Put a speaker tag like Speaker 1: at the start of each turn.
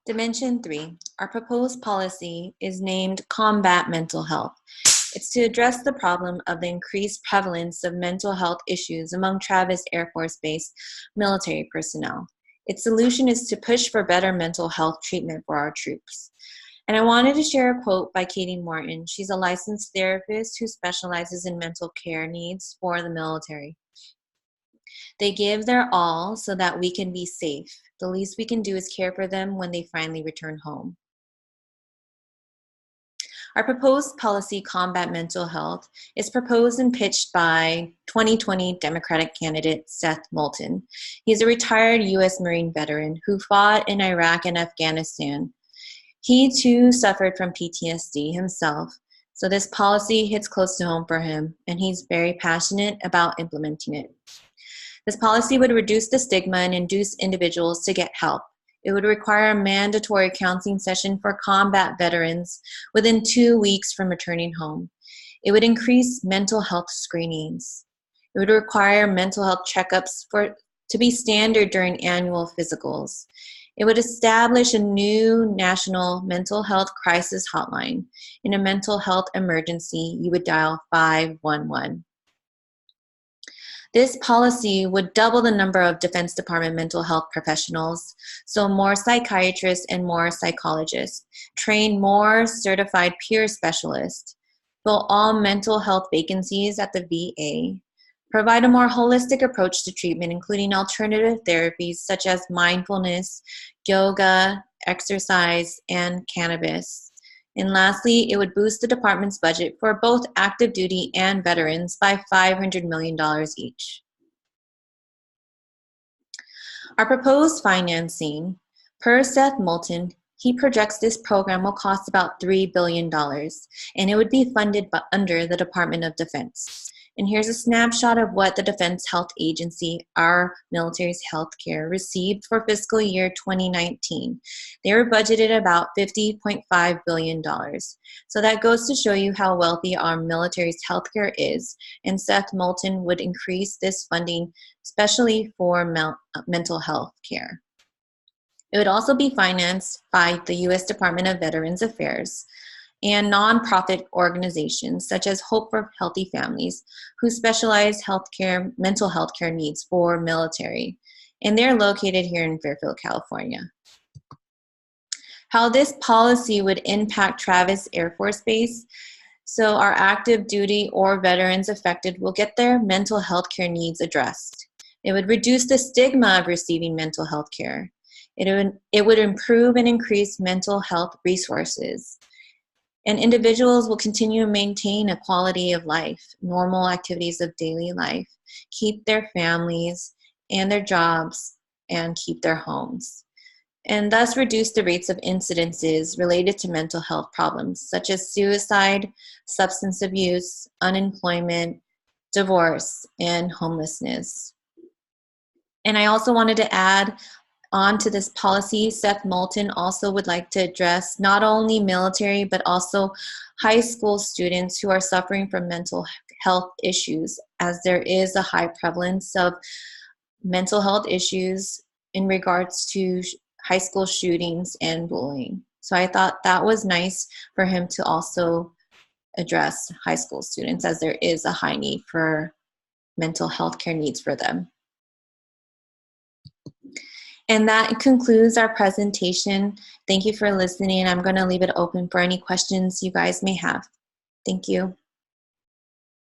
Speaker 1: Dimension 3, our proposed policy is named Combat Mental Health. It's to address the problem of the increased prevalence of mental health issues among Travis Air Force Base military personnel. Its solution is to push for better mental health treatment for our troops. And I wanted to share a quote by Katie Morton. She's a licensed therapist who specializes in mental care needs for the military. They give their all so that we can be safe. The least we can do is care for them when they finally return home. Our proposed policy, Combat Mental Health, is proposed and pitched by 2020 Democratic candidate Seth Moulton. He's a retired U.S. Marine veteran who fought in Iraq and Afghanistan. He too suffered from PTSD himself, so this policy hits close to home for him, and he's very passionate about implementing it. This policy would reduce the stigma and induce individuals to get help. It would require a mandatory counseling session for combat veterans within 2 weeks from returning home. It would increase mental health screenings. It would require mental health checkups to be standard during annual physicals. It would establish a new national mental health crisis hotline. In a mental health emergency, you would dial 511. This policy would double the number of Defense Department mental health professionals, so more psychiatrists and more psychologists, train more certified peer specialists, fill all mental health vacancies at the VA, provide a more holistic approach to treatment, including alternative therapies such as mindfulness, yoga, exercise, and cannabis. And lastly, it would boost the department's budget for both active duty and veterans by $500 million each. Our proposed financing, per Seth Moulton, he projects this program will cost about $3 billion, and it would be funded under the Department of Defense. And here's a snapshot of what the Defense Health Agency, our military's healthcare, received for fiscal year 2019. They were budgeted about $50.5 billion. So that goes to show you how wealthy our military's healthcare is, and Seth Moulton would increase this funding, especially for mental health care. It would also be financed by the U.S. Department of Veterans Affairs and nonprofit organizations such as Hope for Healthy Families, who specialize mental health care needs for military, and they're located here in Fairfield, California. How this policy would impact Travis Air Force Base. So our active duty or veterans affected will get their mental health care needs addressed. It would reduce the stigma of receiving mental health care. It would improve and increase mental health resources. And individuals will continue to maintain a quality of life, normal activities of daily life, keep their families and their jobs, and keep their homes, and thus reduce the rates of incidences related to mental health problems, such as suicide, substance abuse, unemployment, divorce, and homelessness. And I also wanted to add on to this policy, Seth Moulton also would like to address not only military, but also high school students who are suffering from mental health issues, as there is a high prevalence of mental health issues in regards to high school shootings and bullying. So I thought that was nice for him to also address high school students, as there is a high need for mental health care needs for them. And that concludes our presentation. Thank you for listening. I'm going to leave it open for any questions you guys may have. Thank you.